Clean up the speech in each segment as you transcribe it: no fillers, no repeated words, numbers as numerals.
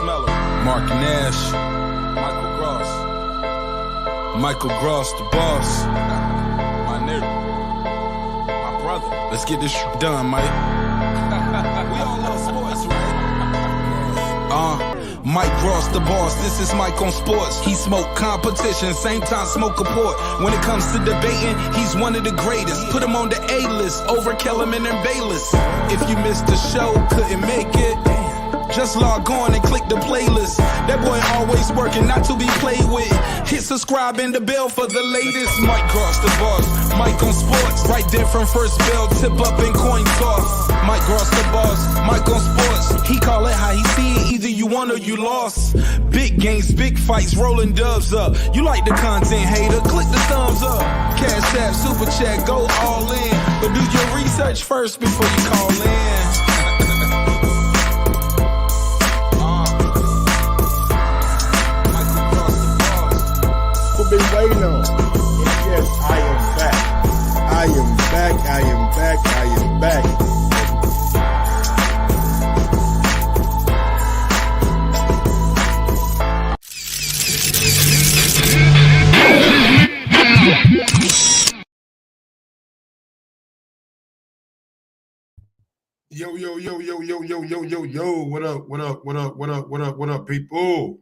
Smeller, Mark Nash, Michael Gross, Michael Gross, the boss. my nigga, my brother. Let's get this done, Mike. We all love sports, right? Mike Gross, the boss. This is Mike on sports. He smoke competition, same time smoke a port. When it comes to debating, he's one of the greatest. Put him on the A-list over Kellerman and Bayless. If you missed the show, couldn't make it, just log on and click the playlist. That boy always working, not to be played with. Hit subscribe and the bell for the latest. Mike Gross, the boss. Mike on sports. Right there from first bell, tip up and coin toss. Mike Gross, the boss. Mike on sports. He call it how he see it. Either you won or you lost. Big games, big fights, rolling dubs up. You like the content, hater? Click the thumbs up. Cashapp, super chat, go all in. But do your research first before you call in. Been waiting on. And yes, I am back. I am back. I am back. I am back. Yo, yo, yo, yo, yo, yo, yo, yo, yo. What up? What up? What up? What up? What up? What up, people?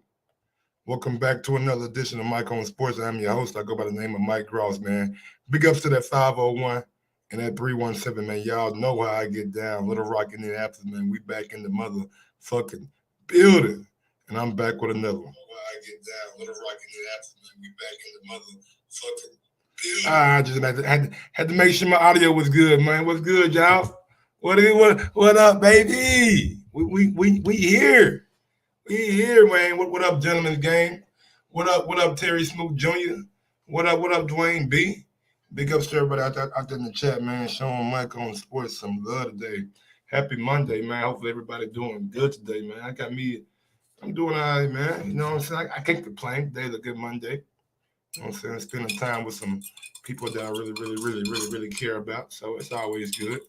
Welcome back to another edition of Mike on Sports. I'm your host. I go by the name of Mike Gross, man. Big ups to that 501 and that 317, man. Y'all know how I get down. Little Rock, Indianapolis, man. We back in the motherfucking building. And I'm back with another one. How I get down. Little Rock, Indianapolis, man. We back in the motherfucking building. I just had to make sure my audio was good, man. What's good, y'all? What up, baby? We here. We here, man. What up, gentlemen's game? What up, Terry Smoot Jr.? What up, Dwayne B? Big ups to everybody out there in the chat, man. Showing Mike on Sports some love today. Happy Monday, man. Hopefully everybody doing good today, man. I'm doing all right, man. You know what I'm saying? I can't complain. Today's a good Monday. You know what I'm saying? Spending time with some people that I really care about. So it's always good.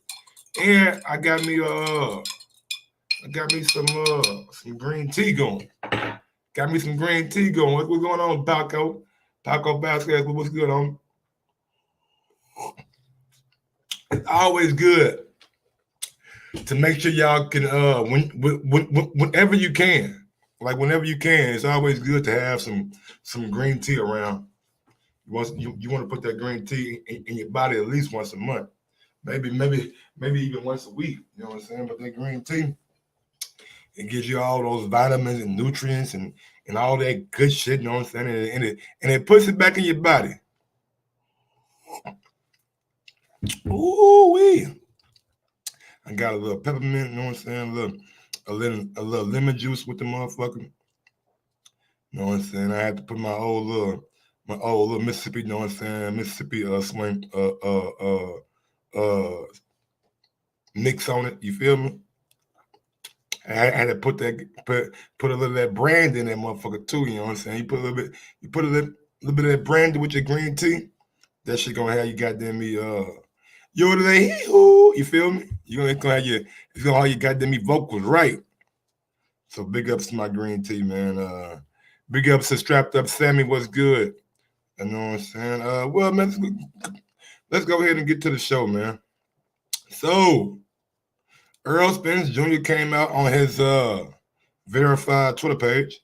And I got me some green tea going. Got me some green tea going. What's going on, Paco? Paco Vasquez, what's good on? It's always good to make sure y'all can whenever you can. It's always good to have some green tea around. You want to put that green tea in your body at least once a month. Maybe even once a week. You know what I'm saying? But that green tea, it gives you all those vitamins and nutrients and all that good shit, you know what I'm saying? And it puts it back in your body. Ooh-wee. I got a little peppermint, you know what I'm saying? A little lemon juice with the motherfucker. You know what I'm saying? I had to put my old little Mississippi, you know what I'm saying? Mississippi swing mix on it, you feel me? I had to put a little of that brand in that motherfucker too, you know what I'm saying? You put a little bit of that brand with your green tea, that shit gonna have you goddamn me you feel me? It's gonna have your goddamn me vocals right. So big ups to my green tea, man. Big ups to Strapped Up Sammy, what's good? You know what I'm saying? Well, man, let's go ahead and get to the show, man. So, Errol Spence Jr. came out on his verified Twitter page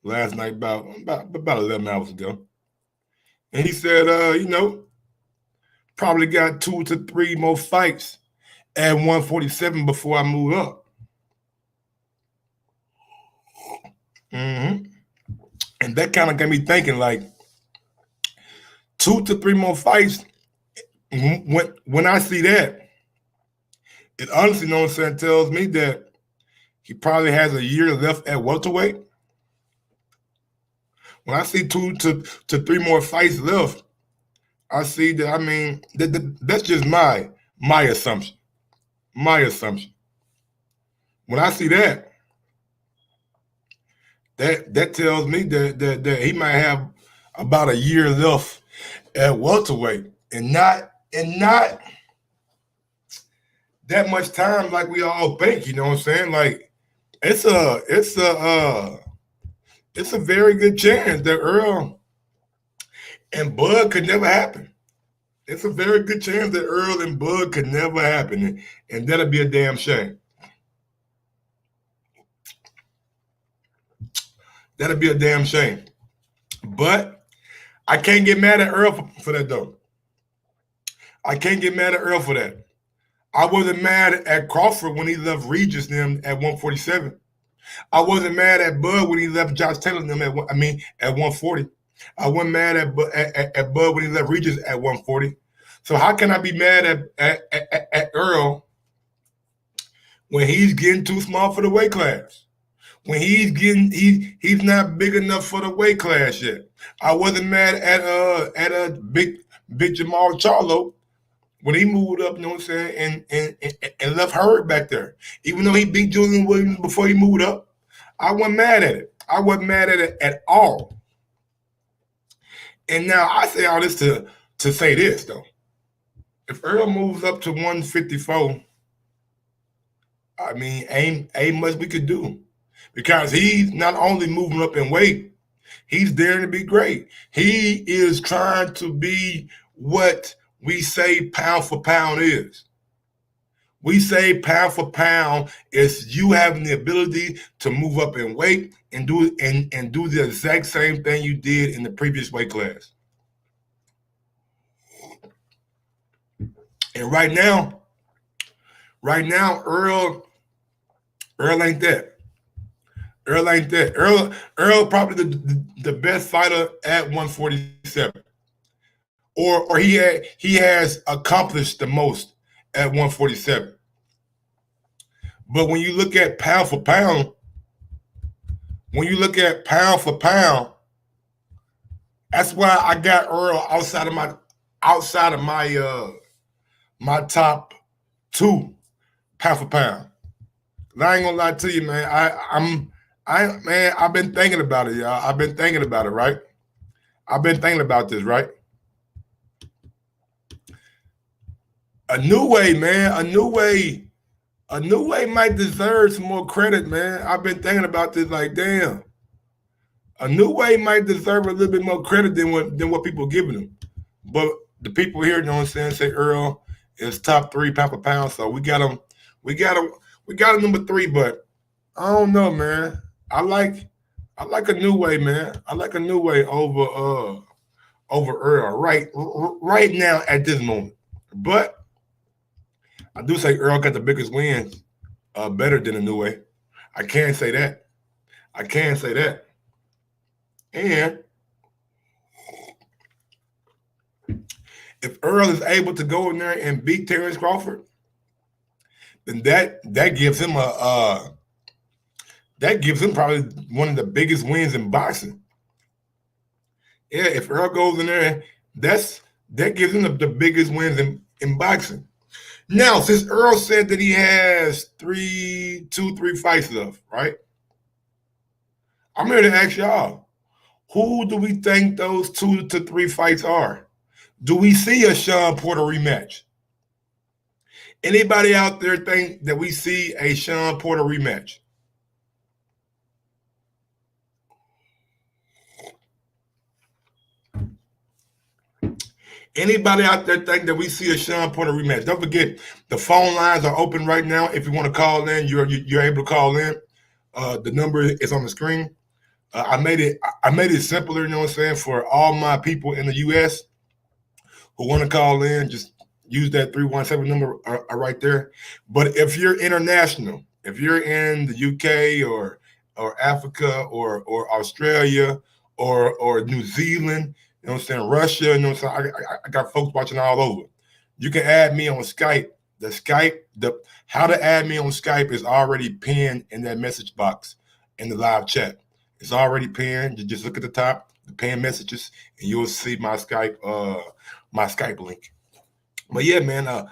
last night, about 11 hours ago. And he said, probably got 2 to 3 more fights at 147 before I move up. And that kind of got me thinking, like, 2 to 3 more fights. When I see that, it honestly, you know what I'm saying, tells me that he probably has a year left at welterweight. When I see 2 to 3 more fights left, I see that, I mean, that's just my assumption. My assumption. When I see that tells me that he might have about a year left at welterweight and not that much time like we all think, you know what I'm saying? Like, it's a very good chance that Earl and Bud could never happen. It's a very good chance that Earl and Bud could never happen, and that'll be a damn shame. That'll be a damn shame. But I can't get mad at Earl for that, though. I can't get mad at Earl for that. I wasn't mad at Crawford when he left Regis them at 147. I wasn't mad at Bud when he left Josh Taylor them at 140. I wasn't mad at Bud when he left Regis at 140. So how can I be mad at Earl when he's getting too small for the weight class? When he's not big enough for the weight class yet. I wasn't mad at big Jamal Charlo when he moved up, you know what I'm saying, and left Hurd back there. Even though he beat Julian Williams before he moved up, I wasn't mad at it. I wasn't mad at it at all. And now I say all this to say this, though. If Earl moves up to 154, I mean, ain't much we could do. Because he's not only moving up in weight, he's daring to be great. He is trying to be what we say pound for pound is. We say pound for pound is you having the ability to move up in weight and do the exact same thing you did in the previous weight class. And right now, Earl ain't that. Earl ain't that. Earl probably the best fighter at 147. Or he has accomplished the most at 147. But when you look at pound for pound, that's why I got Earl outside of my top 2 pound for pound. And I ain't gonna lie to you, man. I've been thinking about it, y'all. I've been thinking about it, right? I've been thinking about this, right? A new way, man. A new way might deserve some more credit, man. I've been thinking about this like, damn. A new way might deserve a little bit more credit than what people are giving him. But the people here, you know what I'm saying, say Earl is top 3 pound for pound. So we got him number 3, but I don't know, man. I like a new way, man. I like a new way over Earl right now at this moment. But I do say Earl got the biggest wins better than a new way. I can say that. And if Earl is able to go in there and beat Terence Crawford, then that gives him probably one of the biggest wins in boxing. Yeah, if Earl goes in there, that gives him the biggest wins in boxing. Now, since Earl said that he has 3 fights left, right? I'm here to ask y'all, who do we think those 2 to 3 fights are? Do we see a Sean Porter rematch? Anybody out there think that we see a Sean Porter rematch? Anybody out there think that we see a Sean Porter rematch? Don't forget, the phone lines are open right now. If you want to call in, you're able to call in. The number is on the screen. I made it simpler, you know what I'm saying, for all my people in the U.S. who want to call in. Just use that 317 number right there. But if you're international, if you're in the UK or Africa or Australia or New Zealand, you know what I'm saying, Russia, you know what I'm saying, I got folks watching all over. You can add me on Skype. How to add me on Skype is already pinned in that message box in the live chat. It's already pinned. You just look at the top, the pinned messages, and you'll see my Skype link. But yeah, man.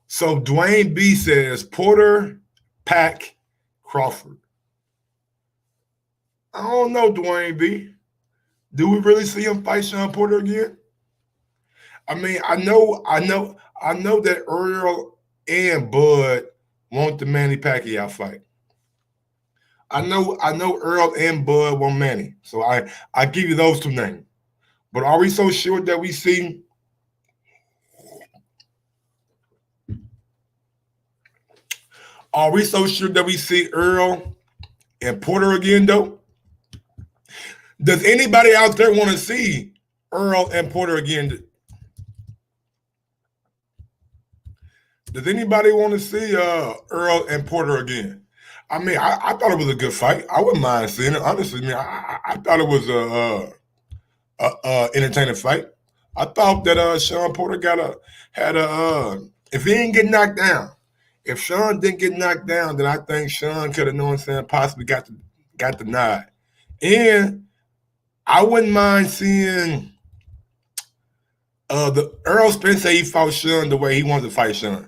So Dwayne B says Porter, Pack, Crawford. I don't know, Dwayne B. Do we really see him fight Sean Porter again? I mean, I know that Earl and Bud want the Manny Pacquiao fight. I know Earl and Bud want Manny. So I give you those two names. But are we so sure that we see Earl and Porter again though? Does anybody out there want to see Earl and Porter again? Does anybody want to see Earl and Porter again? I mean, I thought it was a good fight. I wouldn't mind seeing it. Honestly, man, I thought it was a entertaining fight. I thought that Sean Porter if he didn't get knocked down, if Sean didn't get knocked down, then I think Sean could have, possibly got the nod. And I wouldn't mind seeing the Errol Spence say he fought Sean the way he wanted to fight Sean.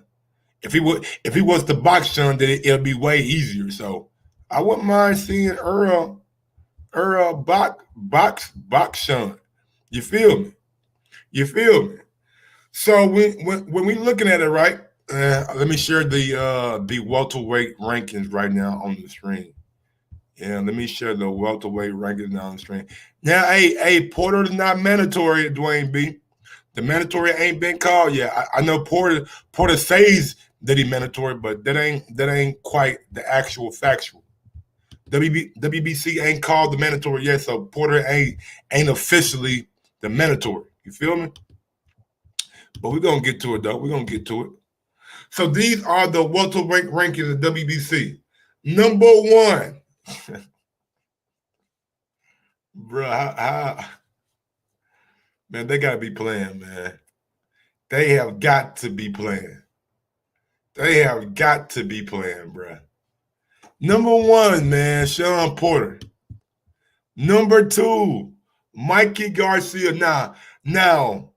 If he was to box Sean, then it'll be way easier. So I wouldn't mind seeing Earl box Sean. You feel me? So when we looking at it, right? Let me share the welterweight rankings right now on the screen. Yeah, let me share the welterweight rankings now on the screen. Now, hey, Porter is not mandatory at Dwayne B. The mandatory ain't been called yet. I know Porter says that he mandatory, but that ain't quite the actual factual. WBC ain't called the mandatory yet, so Porter ain't officially the mandatory. You feel me? But we're gonna get to it though. We're gonna get to it. So these are the welterweight rankings of WBC. Number one. Bruh, man, they gotta be playing, man. They have got to be playing. Bruh. Number one, man, Sean Porter. Number two, Mikey Garcia. Now,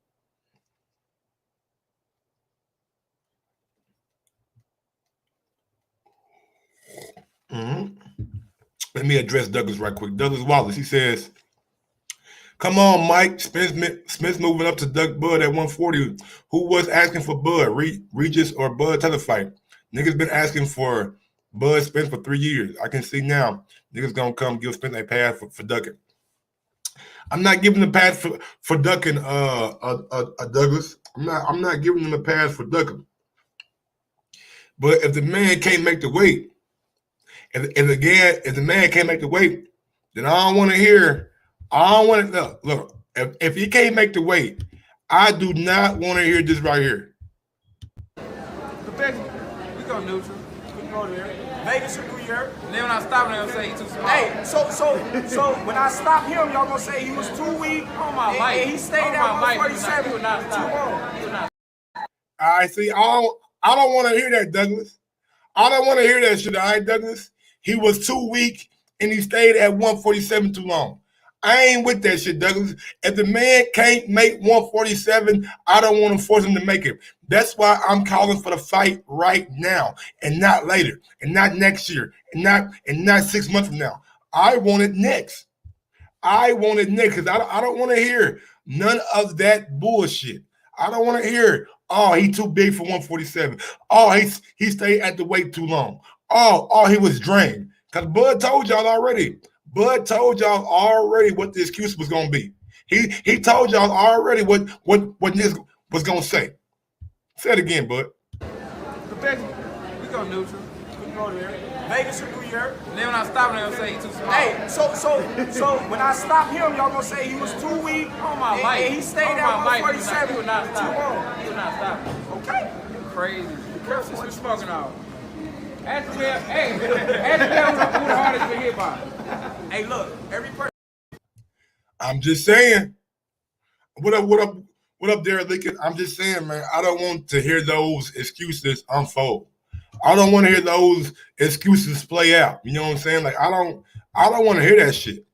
let me address Douglas right quick. Douglas Wallace, he says, come on, Mike. Smith moving up to Doug Bud at 140. Who was asking for Bud? Regis or Bud to the fight? Niggas been asking for Bud Spence for 3 years. I can see now niggas gonna come give Spence a pass for ducking. I'm not giving the pass for ducking Douglas. I'm not giving him a pass for ducking. But if the man can't make the weight, if the man can't make the weight, then I don't want to hear. I don't want to look. If he can't make the weight, I do not want to hear this right here. We go neutral. We can go there. Vegas or New York. And then when I stop, they're gonna say he's too small. Hey, so when I stop him, y'all gonna say he was too weak. On my mic. And he stayed at 147. He would not stop. Too long. I see. I don't want to hear that, Douglas. I don't want to hear that shit. All right, Douglas. He was too weak and he stayed at 147 too long. I ain't with that shit, Douglas. If the man can't make 147, I don't want to force him to make it. That's why I'm calling for the fight right now and not later and not next year and not 6 months from now. I want it next. Because I don't want to hear none of that bullshit. I don't want to hear, oh, he too big for 147. Oh, he stayed at the weight too long. Oh, he was drained. Because Bud told y'all already. What the excuse was gonna be. He told y'all already what niggas was gonna say. Say it again, Bud. We go neutral. We can go there. Vegas or New York. And then when I stop, they're gonna say he's too small. Hey, so when I stop him, y'all gonna say he was too weak. On my mic. And he stayed at 147. He would not stop. Too long. He would not stop. Okay. You crazy. Careful what you smoking out. Ask me, who the hardest been hit by? Hey, look, every person. I'm just saying. What up, Derek Lincoln? I'm just saying, man. I don't want to hear those excuses unfold. I don't want to hear those excuses play out. You know what I'm saying? Like I don't want to hear that shit.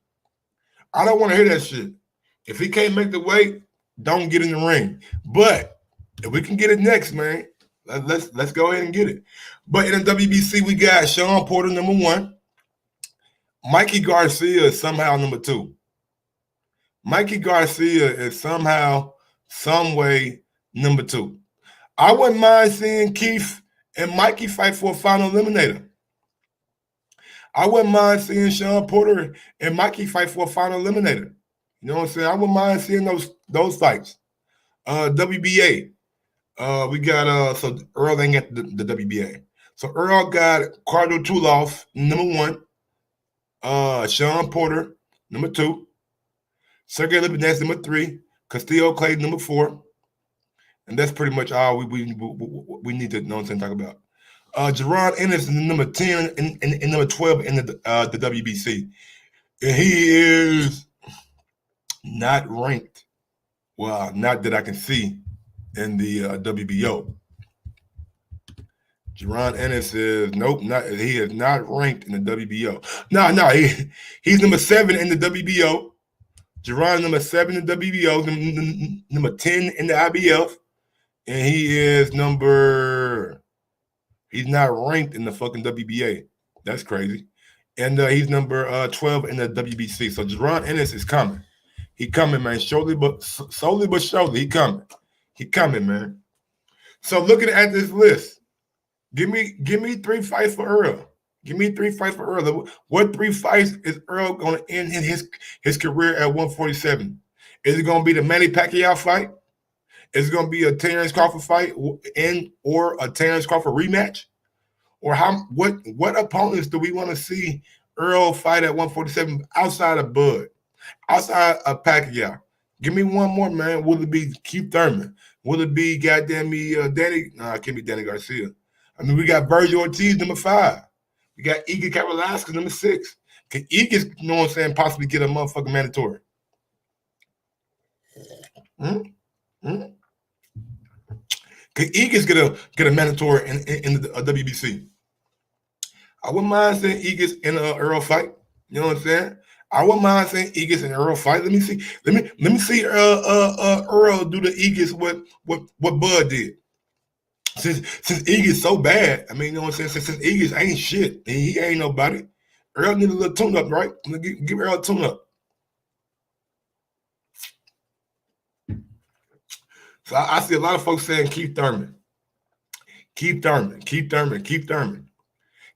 If he can't make the weight, don't get in the ring. But if we can get it next, man, let's go ahead and get it. But in the WBC, we got Sean Porter, number one. Mikey Garcia is somehow number two. Mikey Garcia is somehow, some way, number two. I wouldn't mind seeing Keith and Mikey fight for a final eliminator. I wouldn't mind seeing Sean Porter and Mikey fight for a final eliminator. You know what I'm saying? I wouldn't mind seeing those fights. WBA. We got so Earl ain't got the WBA. So Earl got Cardo Tuloff, number 1. Sean Porter, number 2. Sergey Lipinets, number 3. Castillo Clay, number 4. And that's pretty much all we need to know and talk about. Jerron Ennis is number 10 and number 12 in the WBC. And he is not ranked. Well, not that I can see in the WBO. Jerron Ennis is he is not ranked in the WBO. No, he's number 7 in the WBO. Jerron number 7 in the WBO, number 10 in the IBF, and he's not ranked in the fucking WBA. That's crazy. And he's number 12 in the WBC. So Jerron Ennis is coming. He coming, man. Slowly but surely, he coming. He coming, man. So looking at this list, give me 3 fights for Earl. Give me 3 fights for Earl. What 3 fights is Earl going to end in his career at 147? Is it going to be the Manny Pacquiao fight? Is it going to be a Terence Crawford fight or a Terence Crawford rematch? Or what opponents do we want to see Earl fight at 147 outside of Bud, outside of Pacquiao? Give me one more, man. Will it be Keith Thurman? Will it be goddamn me Danny? No, it can't be Danny Garcia. I mean, we got Virgil Ortiz, number 5. We got Igor Kavalauskas, number 6. Can Igor, you know what I'm saying, possibly get a motherfucking mandatory? Can Igor get a mandatory in the WBC? I wouldn't mind seeing Igor in an Earl fight. You know what I'm saying? I wouldn't mind seeing Igor in an Earl fight. Let me see Earl do the Igor what Bud did. Since Igor's so bad, I mean, you know what I'm saying? Since Igor's ain't shit, and he ain't nobody. Earl need a little tune-up, right? Give Earl a tune-up. So I see a lot of folks saying Keith Thurman. Keith Thurman.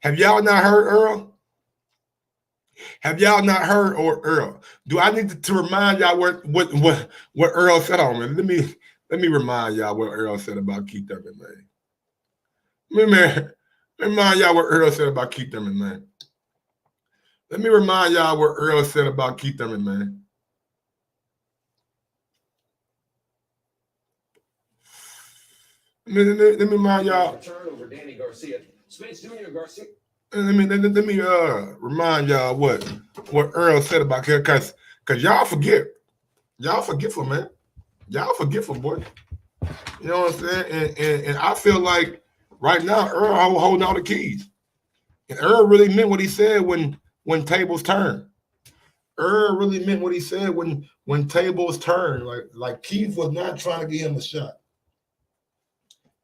Have y'all not heard Earl? Have y'all not heard Earl? Do I need to remind y'all what Earl said on me? Let me remind y'all what Earl said about Keith Thurman, man. Let me remind y'all what Earl said about Keith Thurman, man. Let me remind y'all what Earl said about Keith Thurman, man. Let me remind y'all. Turnover, Danny Garcia. Spence Jr. Garcia. Let me remind y'all what Earl said about him, cause y'all forget. Y'all forgetful, man. Y'all forgetful, boy. You know what I'm saying? And I feel like right now Earl holding all the keys. And Earl really meant what he said when tables turn. Earl really meant what he said when tables turn. Like Keith was not trying to give him a shot.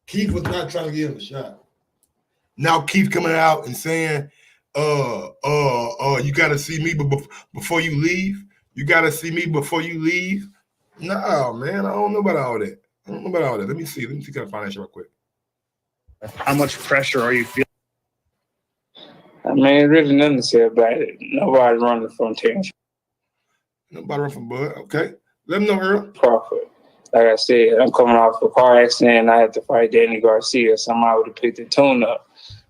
Keith was not trying to give him a shot. Now Keith coming out and saying, you gotta see me before you leave. You gotta see me before you leave. No, man, I don't know about all that. Let me see. Can I find that shit real quick? How much pressure are you feeling? I mean, there's really nothing to say about it. Nobody running from Terence. Nobody run from Bud. Okay. Let them know, Earl. Crawford. Like I said, I'm coming off a car accident and I had to fight Danny Garcia. Somebody would have picked the tune up,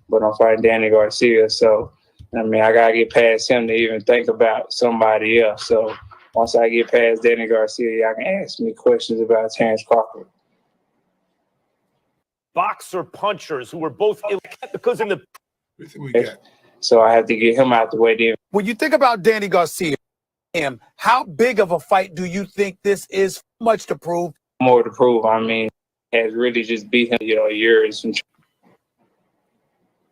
but I'm fighting Danny Garcia. So, I mean, I got to get past him to even think about somebody else. So, once I get past Danny Garcia, y'all can ask me questions about Terence Crawford. Boxer punchers who were both because in the. Let's see what we got. So, I have to get him out the way then. When you think about Danny Garcia, how big of a fight do you think this is? Much to prove? More to prove. I mean, has really just beat him, years.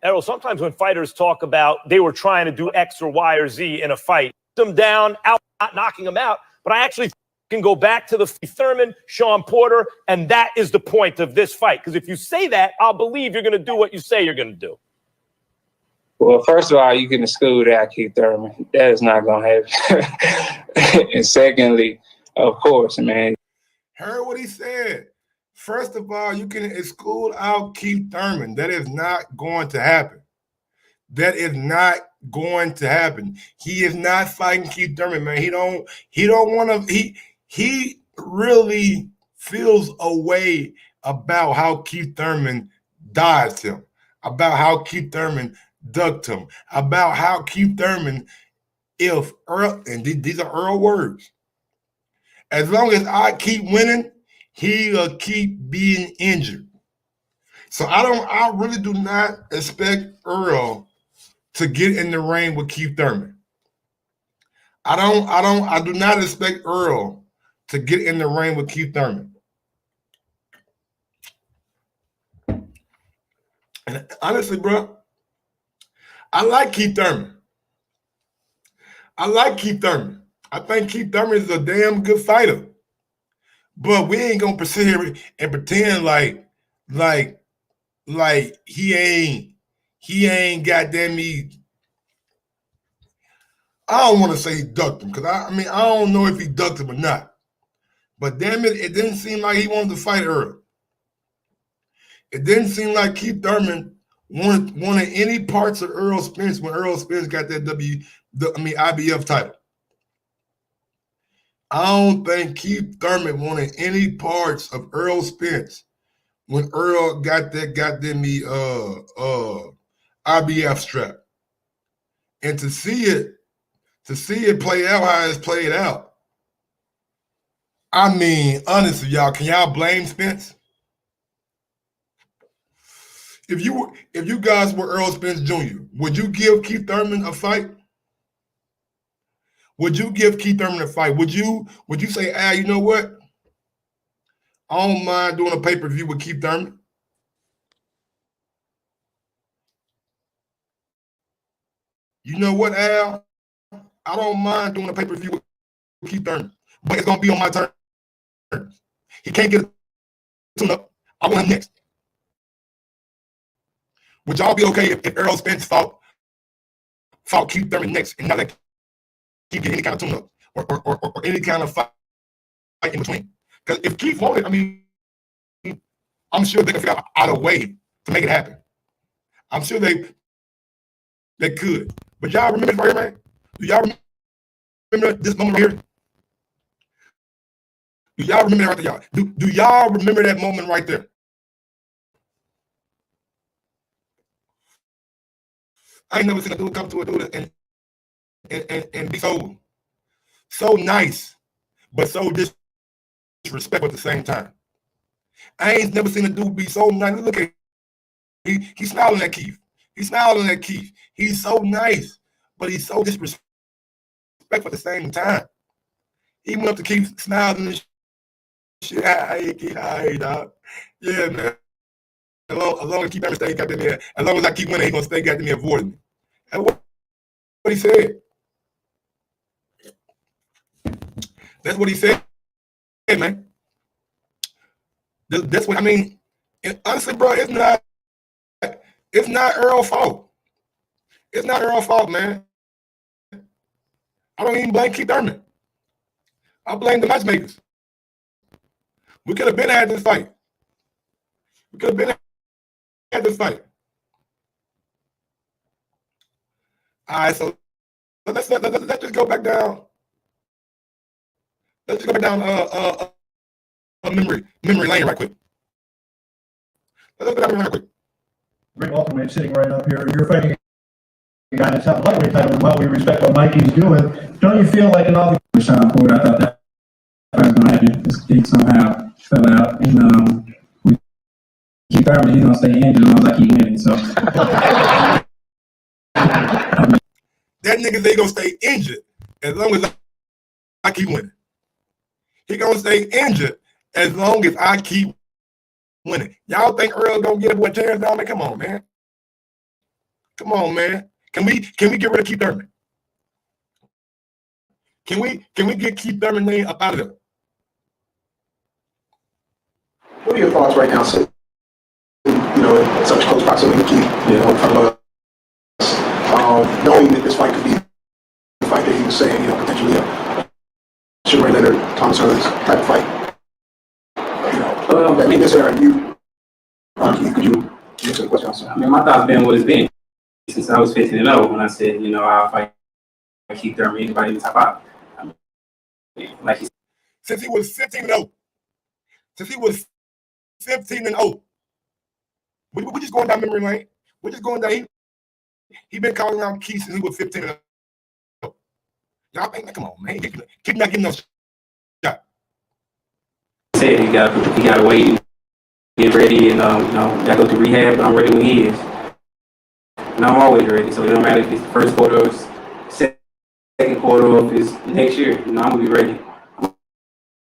Errol, sometimes when fighters talk about they were trying to do X or Y or Z in a fight, them down, out, not knocking them out, but I actually can go back to the Thurman, Sean Porter, and that is the point of this fight. Because if you say that, I'll believe you're going to do what you say you're going to do. Well, first of all, you can exclude out Keith Thurman. That is not going to happen. And secondly, of course, man. Heard what he said. First of all, you can exclude out Keith Thurman. That is not going to happen. That is not going to happen. He is not fighting Keith Thurman, man. He don't want to. He really feels a way about how Keith Thurman dodged him, about how Keith Thurman ducked him, about how Keith Thurman, if Earl, and these are Earl words, as long as I keep winning, he'll keep being injured. So I really do not expect Earl to get in the ring with Keith Thurman. I do not expect Earl to get in the ring with Keith Thurman. And honestly, bro, I like Keith Thurman. I think Keith Thurman is a damn good fighter. But we ain't gonna sit here and pretend like he ain't goddamn me. I don't want to say he ducked him because I don't know if he ducked him or not. But damn it, it didn't seem like he wanted to fight Earl. It didn't seem like Keith Thurman wanted any parts of Errol Spence when Errol Spence got that IBF title. I don't think Keith Thurman wanted any parts of Errol Spence when Earl got that goddamn IBF strap. And to see it play out how it's played out. I mean, honestly, y'all, can y'all blame Spence? If you guys were Errol Spence Jr., would you give Keith Thurman a fight? Would you give Keith Thurman a fight? Would you say, you know what? I don't mind doing a pay-per-view with Keith Thurman. You know what, Al? I don't mind doing a pay-per-view with Keith Thurman, but it's going to be on my terms. He can't get a tune-up. I want him next. Would y'all be okay if Errol Spence fought Keith Thurman next and not let Keith get any kind of tune-up or any kind of fight in between? Because if Keith wanted, I'm sure they could figure out a way to make it happen. I'm sure they could. But y'all remember this right here, man? Do y'all remember this moment right here? Do y'all remember that right there, y'all? Do y'all remember that moment right there? I ain't never seen a dude come to a dude and be so nice, but so disrespectful at the same time. I ain't never seen a dude be so nice. Look at him. He's smiling at Keith. He's so nice, but he's so disrespectful at the same time. He went up to Keith smiling and shit. Hey, dog. Yeah, man. As long as Keith never stay goddamn me, as long as I keep winning, he's gonna stay goddamn me avoiding me. That's what he said. That's what he said, man. That's what I mean. And honestly, bro, it's not Earl's fault. It's not Earl's fault, man. I don't even blame Keith Thurman. I blame the matchmakers. We could have been at this fight. All right, so let's just go back down. Let's just go back down memory lane right quick. Let's go down memory lane right quick. Great welterweight sitting right up here. You're fighting a guy that's out the lightweight title. While we respect what Mikey's doing, don't you feel like an obvious shot forward? I thought that was going to happen. This kid somehow fell out, and we keep Thurman. He's going to stay injured as long as I keep winning. So that nigga they gonna stay injured as long as I keep winning. He gonna stay injured as long as I keep winning. Y'all think Earl gonna get what Terence down there? Come on, man. Can we get rid of Keith Thurman? Can we get Keith Thurman name up out of there? What are your thoughts right now, sir? In such close proximity to Keith, knowing that this fight could be the fight that he was saying, potentially Sugar Ray Leonard, Thomas Hearns type of fight. I mean, this era, could you answer the question also? My thoughts been what it's been. since I was 15-0 when I said, I'll fight Keith Thurman, anybody in the top 5. Like he Since he was 15-0. Since he was 15-0. We're just going down memory lane. We're just going down. He been calling around Keith since he was 15-0. Y'all think, come on, man. Keep not getting no shot. said, he got to wait and get ready and, got to go to rehab, but I'm ready when he is. And I'm always ready, so it don't matter if it's the first quarter or second quarter or if it's next year. I'm going to be ready. I'm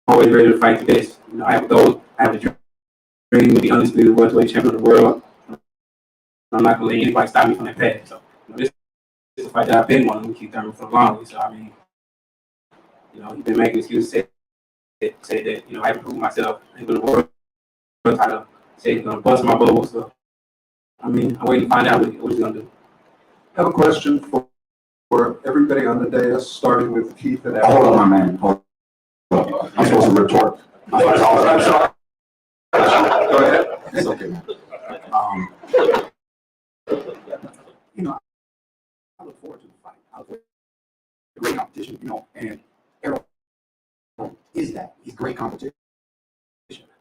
always ready to fight the best. I have a goal. I have a dream to be undisputed welterweight champion of the world. I'm not going to let anybody stop me from that path. So, this is a fight that I've been wanting to keep Thurman for the longest. So, he's been making excuses, say that, I haven't proved myself. I ain't going to work. Title. Say he's going to bust my bubble. So, I'm waiting to find out what he's going to do. I have a question for everybody on the dais, starting with Keith and Errol. Hold on, my man. Hold on. I'm supposed to retort. I'm sorry. Go ahead. It's okay, man. I look forward to the fight. I look forward to great competition, and Errol is that. He's great competition.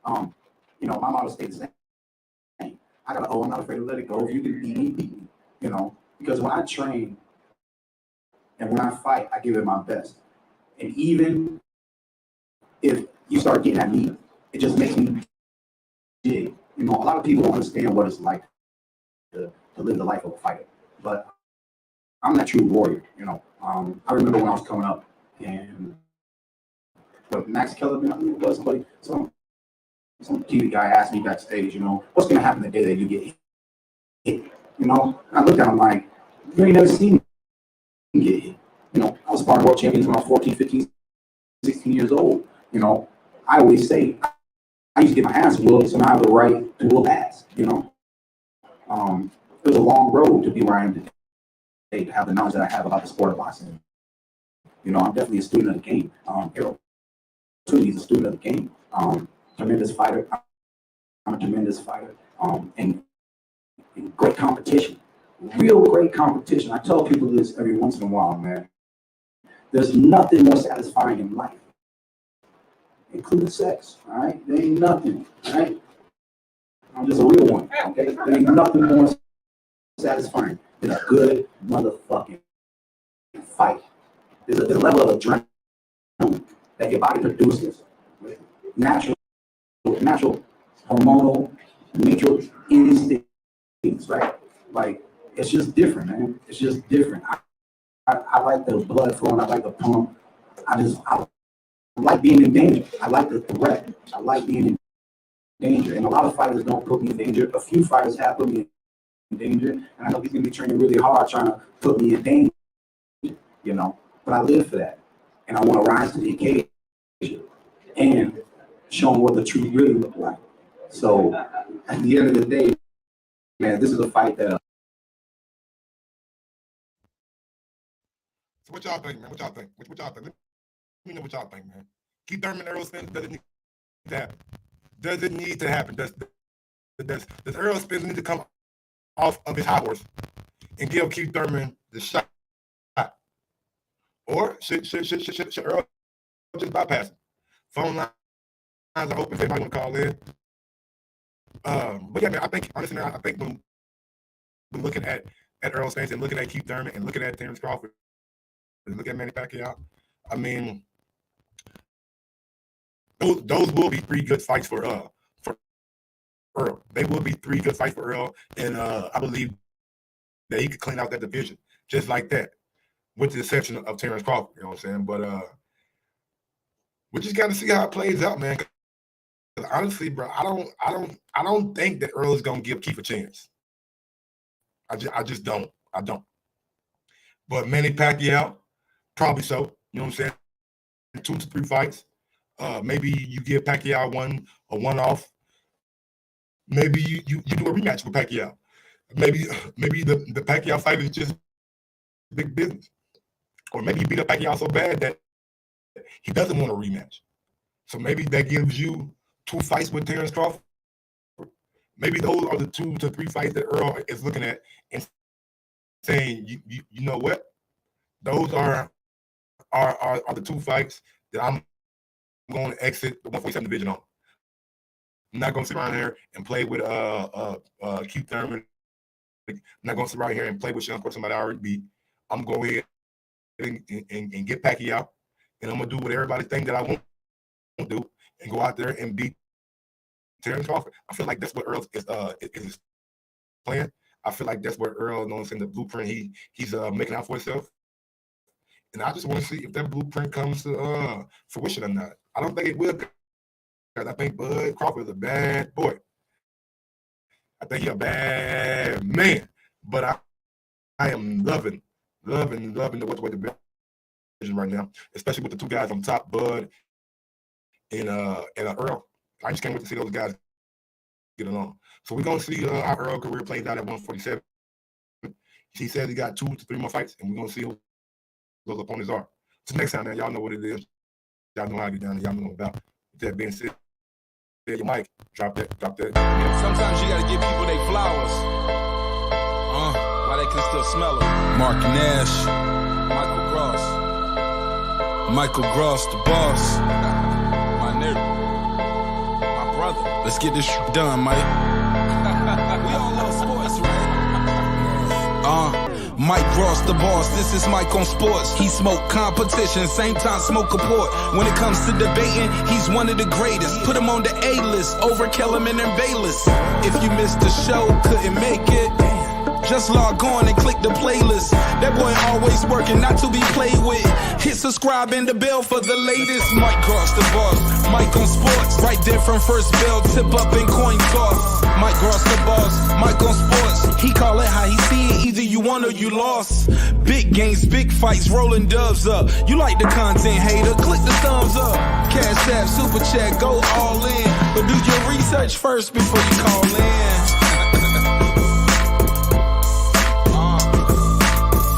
My motto stays the same. I gotta I'm not afraid to let it go. If you can beat me, beat me. Because when I train and when I fight, I give it my best. And even if you start getting at me, it just makes me dig. A lot of people don't understand what it's like to live the life of a fighter. But I'm that true warrior, I remember when I was coming up and Max Kellerman, I think it was somebody, some TV guy asked me backstage, what's gonna happen the day that you get hit? And I looked at him like, you ain't never seen me get hit. I was sparring world champions when I was 14, 15, 16 years old. I always say I used to get my ass whooped, so now I have the right to whoop ass, It was a long road to be where I am today, to have the knowledge that I have about the sport of boxing. I'm definitely a student of the game. Errol, too, he's a student of the game. Tremendous fighter. I'm a tremendous fighter. And great competition. Real great competition. I tell people this every once in a while, man. There's nothing more satisfying in life, including sex, all right? There ain't nothing, all right? I'm just a real one, okay? There ain't nothing more satisfying than a good motherfucking fight. There's a level of adrenaline that your body produces. Natural hormonal, natural instincts, right? Like, it's just different, man. It's just different. I like the blood flowing. I like the pump. I like being in danger. I like the threat. I like being in danger. And a lot of fighters don't put me in danger. A few fighters have put me in danger. And I know he's going to be training really hard trying to put me in danger, But I live for that. And I want to rise to the occasion and show them what the truth really looks like. So at the end of the day, man, this is a fight that. So what y'all think, man? What y'all think? What y'all think? Let me know what y'all think, man. Keith Thurman, Errol Spence, does it need to happen? Does it need to happen? Does Errol Spence need to come off of his high horse and give Keith Thurman the shot? Or should Errol just bypass him? Phone lines are open if anybody want to call in. But yeah, man, I think honestly, man, I think when looking at Errol Spence and looking at Keith Thurman and looking at Terence Crawford and looking at Manny Pacquiao, I mean, those will be 3 good fights for Errol. They will be 3 good fights for Errol, and I believe that he could clean out that division just like that, with the exception of Terence Crawford. You know what I'm saying? But we just got to see how it plays out, man. Honestly, bro, I don't think that Errol is gonna give Keith a chance. I just don't. I don't. But Manny Pacquiao, probably so. You know what I'm saying? 2 to 3 fights. Maybe you give Pacquiao a one-off. Maybe you do a rematch with Pacquiao. Maybe the Pacquiao fight is just big business. Or maybe you beat up Pacquiao so bad that he doesn't want a rematch. So maybe that gives you 2 fights with Terence Crawford. Maybe those are the 2 to 3 fights that Errol is looking at saying, you know what? Those are the two fights that I'm going to exit the 147 division on. I'm not going to sit around here and play with Keith Thurman. I'm not going to sit around here and play with Sean Porter, somebody I already beat. I'm going to go ahead and get Pacquiao, and I'm going to do what everybody think that I want to do and go out there and beat Terence Crawford. I feel like that's what Earl is playing. I feel like that's what Earl knows in the blueprint he's making out for himself. And I just want to see if that blueprint comes to fruition or not. I don't think it will, because I think Bud Crawford is a bad boy. I think he's a bad man. But I am loving the welterweight division right now, especially with the two guys on top, Bud and Earl. I just can't wait to see those guys get along. So we're going to see how Earl's career plays out at 147. He says he got 2 to 3 more fights, and we're going to see who those opponents are. So next time, now, y'all know what it is. Y'all know how to get down there. Y'all know about. With that being said, your mic, drop that. Sometimes you got to give people their flowers. While they can still smell them. Mark Nash. Michael Gross, the boss. My nigga. Let's get this done, Mike. We all love sports, right? Mike Ross, the boss. This is Mike on sports. He smoke competition, same time smoke a port. When it comes to debating, he's one of the greatest. Put him on the A-list over Kellerman and Bayless. If you missed the show, couldn't make it, just log on and click the playlist. That boy always working, not to be played with. Hit subscribe and the bell for the latest. Mike Cross the boss, Mike on sports. Right there from first bell, tip up and coin toss. Mike Cross the boss, Mike on sports. He call it how he see it, either you won or you lost. Big games, big fights, rolling dubs up. You like the content, hater, click the thumbs up. Cashapp, super chat, go all in. But do your research first before you call in.